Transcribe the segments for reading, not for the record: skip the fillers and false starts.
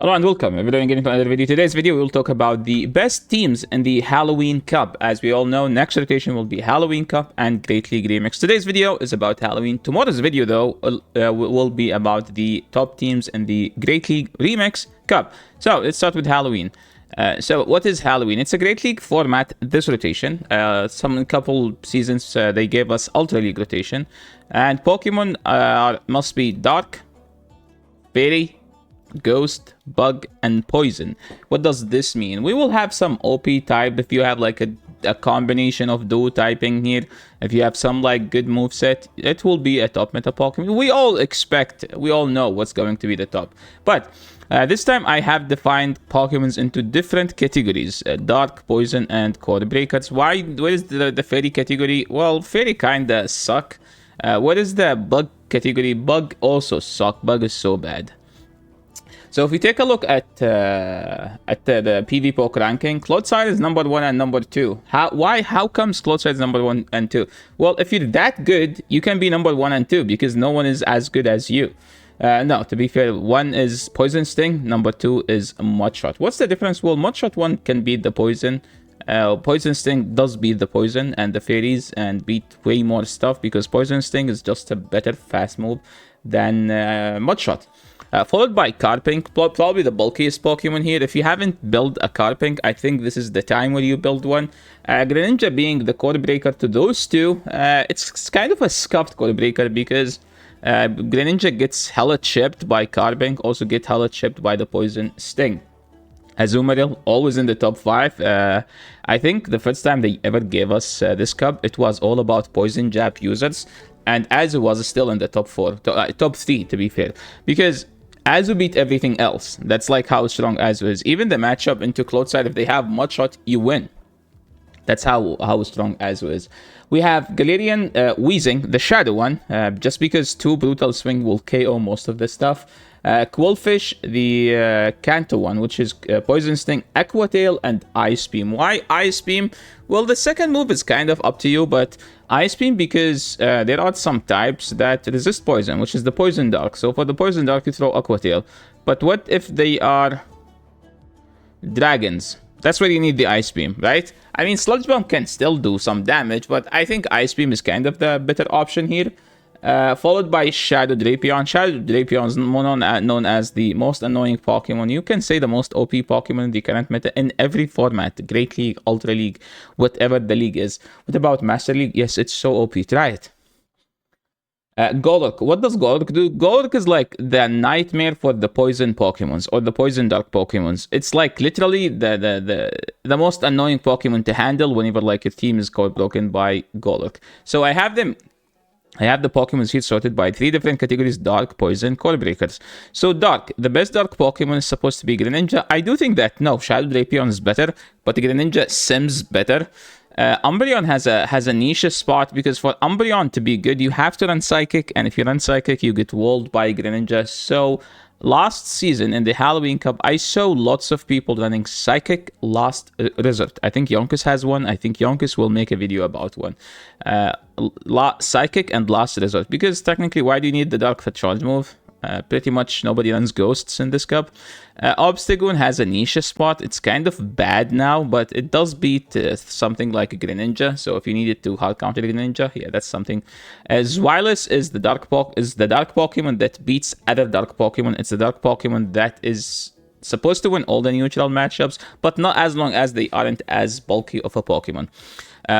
Hello and welcome everyone getting to another video. Today's video we will talk about the best teams in the Halloween Cup. As we all know, next rotation will be Halloween Cup and Great League Remix. Today's video is about Halloween. Tomorrow's video though will be about the top teams in the Great League Remix Cup. So let's start with Halloween. So what is Halloween? It's a Great League format this rotation. Some couple seasons they gave us Ultra League rotation. And Pokemon must be Dark, Fairy, Ghost, Bug, and Poison. What does this mean? We will have some OP type if you have like a combination of duo typing here. If you have some like good moveset, it will be a top meta Pokemon. We all know what's going to be the top. But this time I have defined Pokemons into different categories. Dark, Poison, and Core Breakers. Where is the Fairy category? Well, Fairy kinda suck. What is the Bug category? Bug also suck. Bug is so bad. So if we take a look at the PvP ranking, Clodside is number 1 and number 2. How comes Clodside is number 1 and 2? Well, if you're that good, you can be number 1 and 2 because no one is as good as you. No, to be fair, 1 is Poison Sting, number 2 is Mudshot. What's the difference? Well, Mudshot 1 can beat the Poison. Poison Sting does beat the Poison and the Fairies and beat way more stuff because Poison Sting is just a better fast move than Mudshot. Followed by Carpink, probably the bulkiest Pokemon here. If you haven't built a Carpink, I think this is the time where you build one. Greninja being the Core Breaker to those two, it's kind of a scuffed Core Breaker because Greninja gets hella chipped by Carpink, also get hella chipped by the Poison Sting. Azumarill, always in the top 5. I think the first time they ever gave us this cup, it was all about Poison Jab users. And Azu was still in the top 3 to be fair. Because Azu beat everything else. That's like how strong Azu is. Even the matchup into Clodside, if they have Mudshot, you win. That's how strong Azu is. We have Galarian Weezing, the Shadow one, just because 2 Brutal Swing will KO most of the stuff. Quillfish, the Kanto one, which is Poison Sting, Aqua Tail, and Ice Beam. Why Ice Beam? Well, the second move is kind of up to you, but Ice Beam because there are some types that resist poison, which is the Poison Dark. So for the Poison Dark, you throw Aqua Tail. But what if they are dragons? That's where you need the Ice Beam, right? I mean, Sludge Bomb can still do some damage, but I think Ice Beam is kind of the better option here. Followed by Shadow Drapion. Shadow Drapion is known as the most annoying Pokemon. You can say the most OP Pokemon in the current meta in every format. Great League, Ultra League, whatever the league is. What about Master League? Yes, it's so OP. Try it. Golurk. What does Golurk do? Golurk is like the nightmare for the Poison Pokemons or the Poison Dark Pokemons. It's like literally the most annoying Pokemon to handle whenever like your team is code broken by Golurk. So I have the Pokemons here sorted by 3 different categories: Dark, Poison, Core Breakers. So Dark, the best Dark Pokemon is supposed to be Greninja. I do think that, no, Shadow Drapion is better, but Greninja sims better. Umbreon has a niche spot because for Umbreon to be good, you have to run Psychic, and if you run Psychic, you get walled by Greninja. So last season in the Halloween Cup, I saw lots of people running Psychic Last Resort. I think Yonkers has one. I think Yonkers will make a video about one. Psychic and Last Resort. Because technically, why do you need the Dark for charge move? Pretty much nobody runs Ghosts in this cup. Obstagoon has a niche spot. It's kind of bad now, but it does beat something like Greninja. So if you needed to hard counter Greninja, yeah, that's something. Zweilous is the dark Pokemon that beats other dark Pokemon. It's the dark Pokemon that is supposed to win all the neutral matchups, but not as long as they aren't as bulky of a Pokemon.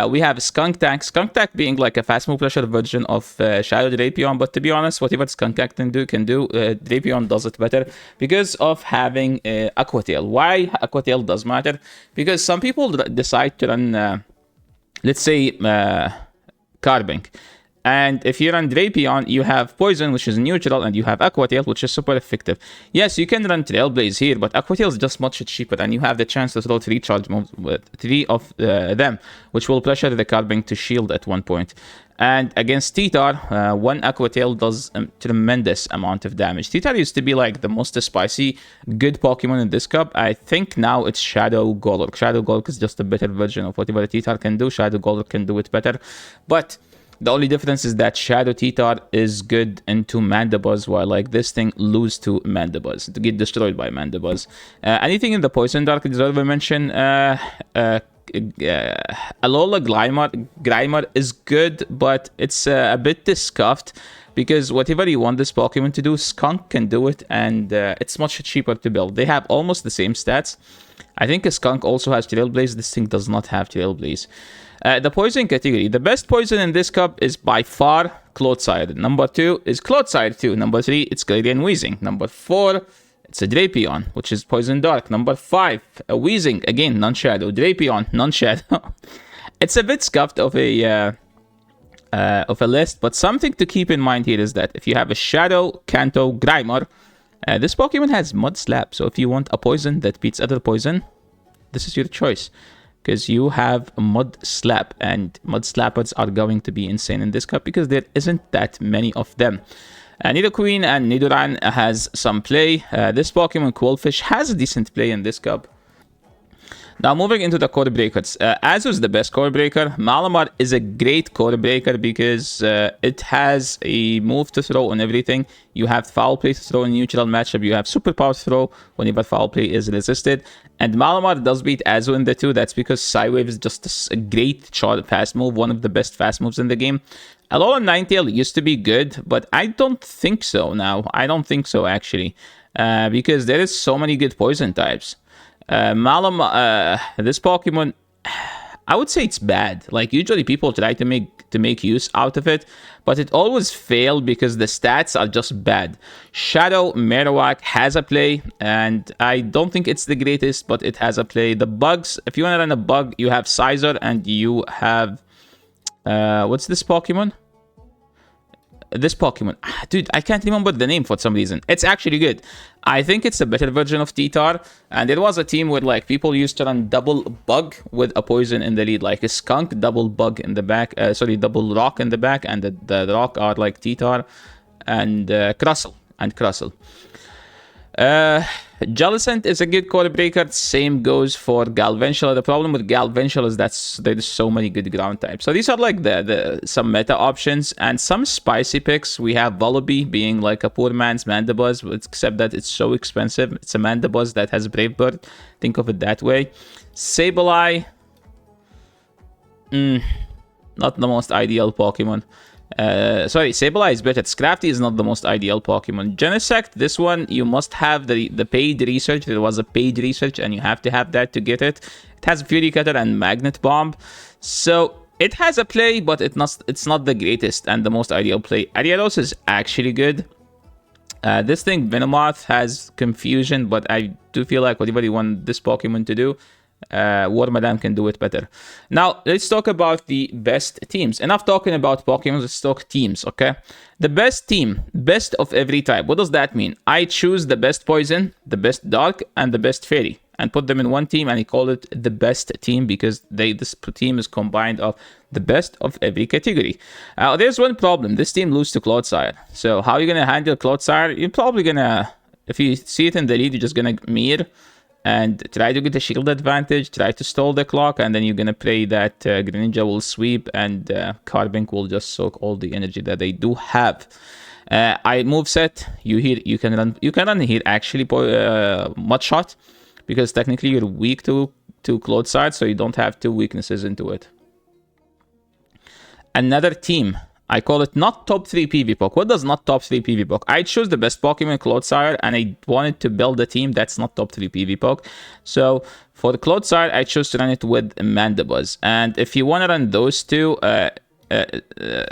We have Skunktank. Skunktank being like a fast move pressure version of Shadow Drapion, but to be honest, whatever Skunktank can do, Drapion does it better because of having Aqua Tail. Why Aqua Tail does matter? Because some people decide to run, let's say, Carbink. And if you run Drapion, you have Poison, which is neutral, and you have Aqua Tail, which is super effective. Yes, you can run Trailblaze here, but Aqua Tail is just much cheaper, and you have the chance to throw 3 charge moves with 3 of them, which will pressure the Carbink to shield at one point. And against Titar, 1 Aqua Tail does a tremendous amount of damage. Titar used to be like the most spicy, good Pokemon in this cup. I think now it's Shadow Golurk. Shadow Golurk is just a better version of whatever Titar can do. Shadow Golurk can do it better. But The only difference is that Shadow T-Tar is good into Mandibuzz, while like this thing lose to Mandibuzz, to get destroyed by Mandibuzz. Anything in the Poison Dark deserve a mention. Alola Grimer is good, but it's a bit discussed because whatever you want this Pokemon to do, Skunk can do it, and it's much cheaper to build. They have almost the same stats. I think a Skunk also has Trailblaze. This thing does not have Trailblaze. The poison category. The best poison in this cup is by far Clodsire. Number 2 is Clodsire 2. Number 3, it's Galarian Weezing. Number 4, it's a Drapion, which is Poison Dark. Number 5, a Weezing. Again, non-shadow. Drapion, non-shadow. It's a bit scuffed of a list, but something to keep in mind here is that if you have a Shadow, Kanto, Grimer, this Pokemon has Mud Slap. So if you want a poison that beats other poison, this is your choice. Because you have Mud Slap, and Mud Slappers are going to be insane in this cup because there isn't that many of them. Nidoqueen and Nidoran has some play. This Pokemon, Quillfish, has a decent play in this cup. Now, moving into the core breakers. Azu is the best core breaker. Malamar is a great core breaker because it has a move to throw on everything. You have Foul Play to throw in neutral matchup. You have Superpower throw whenever Foul Play is resisted. And Malamar does beat Azu in the 2. That's because Psywave is just a great fast move. One of the best fast moves in the game. Alolan Ninetale used to be good, but I don't think so now. I don't think so, actually. Because there is so many good poison types. This Pokemon, I would say it's bad. Like, usually people try to make use out of it, but it always fails because the stats are just bad. Shadow Marowak has a play, and I don't think it's the greatest, but it has a play. The bugs, if you want to run a bug, you have Scizor, and you have what's this Pokemon? This Pokemon, dude, I can't remember the name for some reason. It's actually good. I think it's a better version of T-Tar, and there was a team where like people used to run double bug with a poison in the lead, like a Skunk, double bug in the back, double rock in the back, and the rock are like T-Tar and Crustle. Jellicent is a good core breaker. Same goes for Galvantula. The problem with Galvantula is that there's so many good ground types. So these are like some meta options and some spicy picks. We have Vullaby being like a poor man's Mandibuzz, except that it's so expensive. It's a Mandibuzz that has Brave Bird. Think of it that way. Sableye, not the most ideal Pokemon. Sableye is better. Scrafty is not the most ideal Pokemon. Genesect, this one, you must have the paid research. There was a paid research, and you have to have that to get it. It has Fury Cutter and Magnet Bomb. So, it has a play, but it's not the greatest and the most ideal play. Ariados is actually good. This thing, Venomoth, has Confusion, but I do feel like whatever you want this Pokemon to do, Wormadam can do it better. Now, let's talk about the best teams. Enough talking about Pokemon, let's talk teams, okay? The best team, best of every type. What does that mean? I choose the best Poison, the best Dark, and the best Fairy, and put them in one team, and I call it the best team because this team is combined of the best of every category. There's one problem. This team loses to Clodsire. So how are you going to handle Clodsire? You're probably going to, if you see it in the lead, you're just going to mirror and try to get a shield advantage, try to stall the clock, and then you're gonna pray that Greninja will sweep and Carbink will just soak all the energy that they do have. Moveset, you can run here actually Mudshot, because technically you're weak to Clodsire, so you don't have two weaknesses into it. Another team, I call it not top 3 PvP. What does not top 3 PvP? I choose the best Pokemon, Clodsire, and I wanted to build a team that's not top 3 PvP. So for the Clodsire, I chose to run it with Mandibuzz. And if you want to run those two,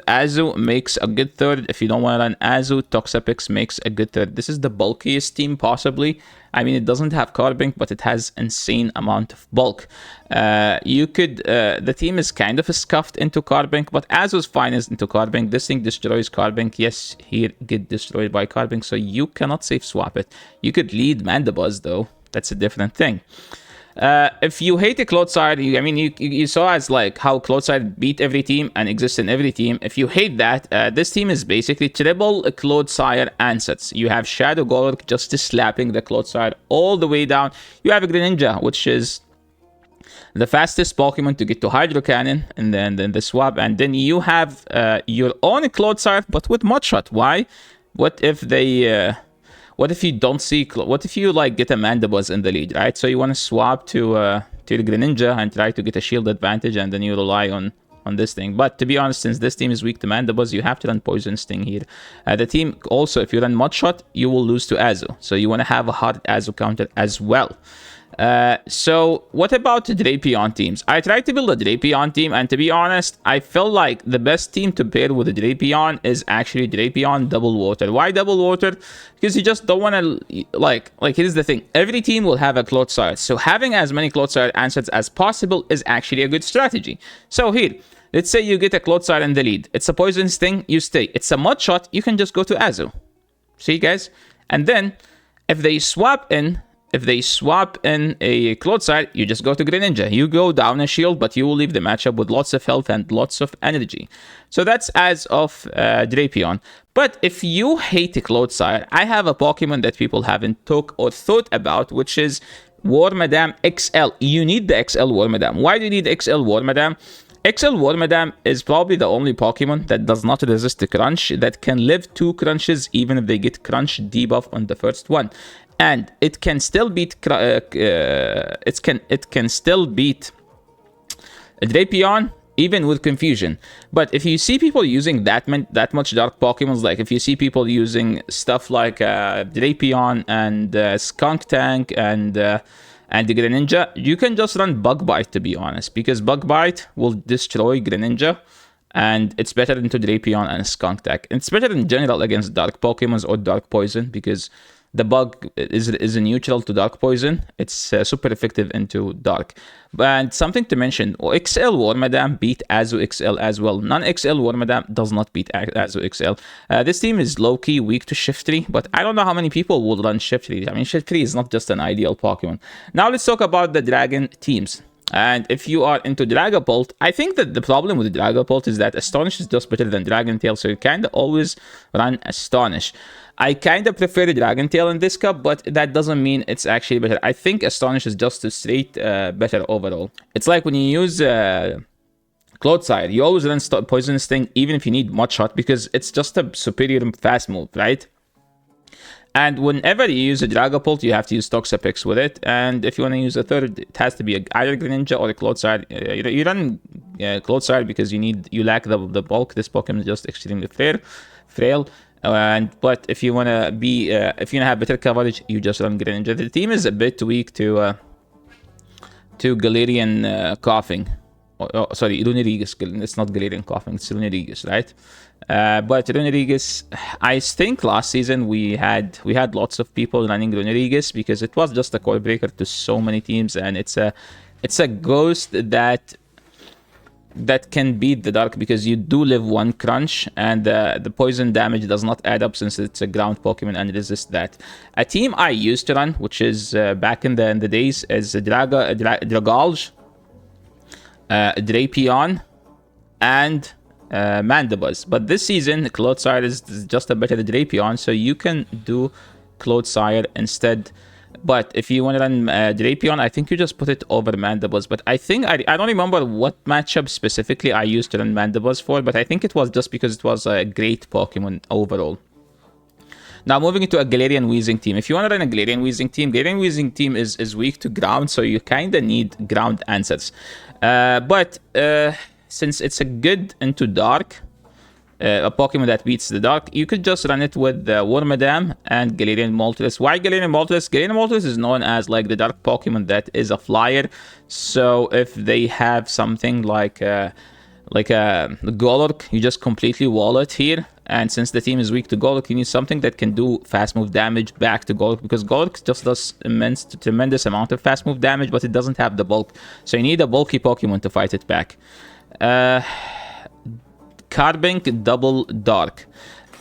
Azu makes a good third. If you don't want to run Azu, Toxapex makes a good third. This is the bulkiest team possibly. I mean, it doesn't have Carbink, but it has insane amount of bulk. The team is kind of scuffed into Carbink, but Azu's fine is into Carbink. This thing destroys Carbink. Yes, here get destroyed by Carbink, so you cannot safe swap it. You could lead Mandibuzz though. That's a different thing. If you hate a Clodsire, you saw as like how Clodsire beat every team and exists in every team. If you hate that, this team is basically triple Clodsire answers. You have Shadow Golurk just slapping the Clodsire all the way down. You have a Greninja, which is the fastest Pokemon to get to Hydro Cannon, and then the swap, and then you have your own Clodsire, but with Mudshot. Why? What if they? What if you don't see? What if you like get a Mandibuzz in the lead, right? So you want to swap to the Greninja and try to get a shield advantage, and then you rely on this thing. But to be honest, since this team is weak to Mandibuzz, you have to run Poison Sting here. The team also, if you run Mudshot, you will lose to Azu. So you want to have a hard Azu counter as well. So what about the Drapion teams? I tried to build a Drapion team, and to be honest, I felt like the best team to pair with a Drapion is actually Drapion Double Water. Why Double Water? Because you just don't want to, like here's the thing. Every team will have a Clodsire, so having as many Clodsire answers as possible is actually a good strategy. So here, let's say you get a Clodsire in the lead. It's a Poison Sting, you stay. It's a Mudshot, you can just go to Azu. See, guys? And then, if they swap in a Clodsire, you just go to Greninja. You go down a shield, but you will leave the matchup with lots of health and lots of energy. So that's as of Drapion. But if you hate a Clodsire, I have a Pokemon that people haven't talked or thought about, which is Wormadam XL. You need the XL Wormadam. Why do you need XL Wormadam? XL Wormadam is probably the only Pokemon that does not resist the crunch, that can live 2 crunches even if they get crunch debuff on the first one. And it can still beat it can still beat Drapion even with confusion. But if you see people using that much dark Pokemons, like if you see people using stuff like Drapion and Skunk Tank and the Greninja, you can just run Bug Bite, to be honest, because Bug Bite will destroy Greninja, and it's better into Drapion and Skunk Tank. It's better in general against dark Pokemons or dark poison, because the bug is a neutral to dark poison. It's super effective into dark. And something to mention, XL Wormadam beat Azu XL as well. Non-XL Wormadam does not beat Azu XL. This team is low-key weak to Shiftry, but I don't know how many people will run Shiftry. I mean, Shiftry is not just an ideal Pokemon. Now let's talk about the Dragon teams. And if you are into Dragapult, I think that the problem with Dragapult is that Astonish is just better than Dragon Tail, so you kind of always run Astonish. I kind of prefer the Dragon Tail in this cup, but that doesn't mean it's actually better. I think Astonish is just a straight better overall. It's like when you use Clodsire, you always run Poison Sting even if you need Mudshot, because it's just a superior fast move, right? And whenever you use a Dragapult, you have to use Toxapex with it. And if you want to use a third, it has to be either Greninja or a Clodsire. You run Clodsire because you lack the bulk. This Pokemon is just extremely frail. But if you want to be if you want to have better coverage, you just run Greninja. The team is a bit weak to Galarian Coughing. Sorry, Runerigus. It's not Galarian Coughing, it's Runerigus, right? But Runerigus, I think last season we had lots of people running Runerigus because it was just a core breaker to so many teams, and it's a ghost that can beat the dark because you do live 1 crunch, and the poison damage does not add up since it's a ground Pokemon and resist that. A team I used to run, which is back in the days, is Dragalge, Drapion, and Mandibuzz. But this season, Clodsire is just a better Drapion, so you can do Clodsire instead. But if you want to run Drapion, I think you just put it over Mandibuzz. But I think, I don't remember what matchup specifically I used to run Mandibuzz for, but I think it was just because it was a great Pokemon overall. Now moving into a Galarian Weezing team. If you want to run a Galarian Weezing team is weak to ground, so you kind of need ground answers. But since it's a good into dark, a Pokemon that beats the dark, you could just run it with Wormadam and Galarian Moltres. Why Galarian Moltres? Galarian Moltres is known as like the dark Pokemon that is a flyer. So if they have something like a Golurk, you just completely wall it here. And since the team is weak to Golurk, you need something that can do fast move damage back to Golurk, because Golurk just does tremendous amount of fast move damage, but it doesn't have the bulk. So you need a bulky Pokemon to fight it back. Carbink Double Dark.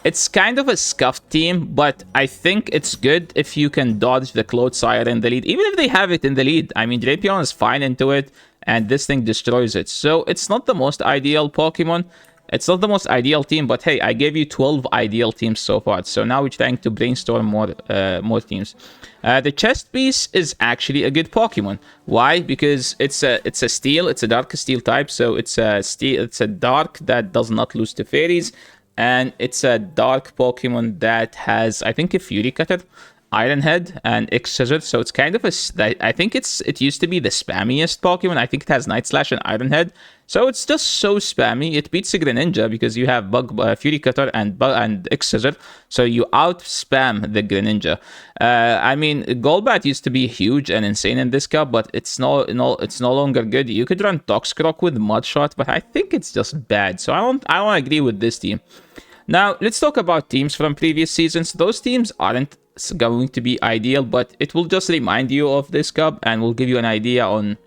It's kind of a scuffed team, but I think it's good if you can dodge the Clodsire in the lead. Even if they have it in the lead, I mean, Drapion is fine into it, and this thing destroys it. So it's not the most ideal Pokemon. It's not the most ideal team, but hey, I gave you 12 ideal teams so far. So now we're trying to brainstorm more teams. The chest piece is actually a good Pokemon. Why? Because it's a steel. It's a dark steel type. So it's a steel. It's a dark that does not lose to fairies, and it's a dark Pokemon that has, I think, a Fury Cutter, Iron Head, and X Scissor. So it's kind of I think it used to be the spammiest Pokemon. I think it has Night Slash and Iron Head. So it's just so spammy. It beats the Greninja because you have Fury Cutter and X Scissor. So you out spam the Greninja. I mean, Golbat used to be huge and insane in this cup, but it's no longer good. You could run Toxicroak with Mudshot, but I think it's just bad. So I don't agree with this team. Now let's talk about teams from previous seasons. Those teams aren't going to be ideal, but it will just remind you of this cup and will give you an idea on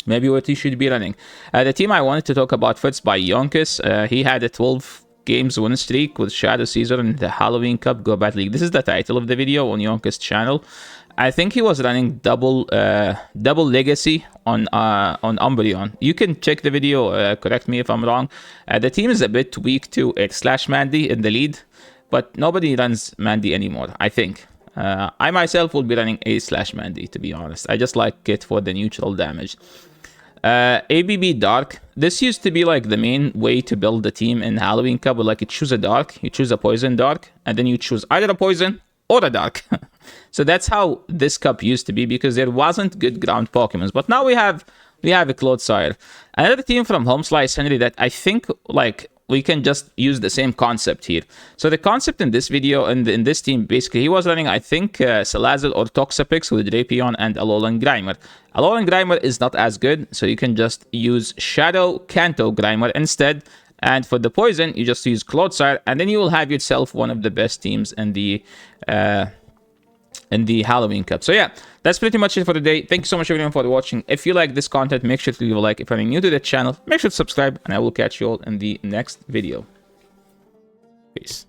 maybe what you should be running. The team I wanted to talk about first by Yonkers. He had a 12 games win streak with Shadow Caesar in the Halloween Cup Golbat League. This is the title of the video on Yonkers' channel. I think he was running double legacy on Umbreon. You can check the video, correct me if I'm wrong. The team is a bit weak to X/Mandy in the lead, but nobody runs Mandy anymore, I think. I myself will be running A/Mandy, to be honest. I just like it for the neutral damage. ABB Dark. This used to be like the main way to build the team in Halloween Cup. Like you choose a Dark, you choose a Poison Dark, and then you choose either a Poison or a Dark. So that's how this cup used to be because there wasn't good ground Pokemons. But now we have a Clodsire. Another team from Home Slice Henry that I think like we can just use the same concept here. So the concept in this video and in this team, basically, he was running, I think, Salazzle or Toxapex with Drapion and Alolan Grimer. Alolan Grimer is not as good, so you can just use Shadow Kanto Grimer instead. And for the poison, you just use Clodsire, and then you will have yourself one of the best teams in the Halloween Cup. So yeah, that's pretty much it for today. Thank you so much everyone for watching. If you like this content, make sure to leave a like. If you're new to the channel, make sure to subscribe, and I will catch you all in the next video. Peace.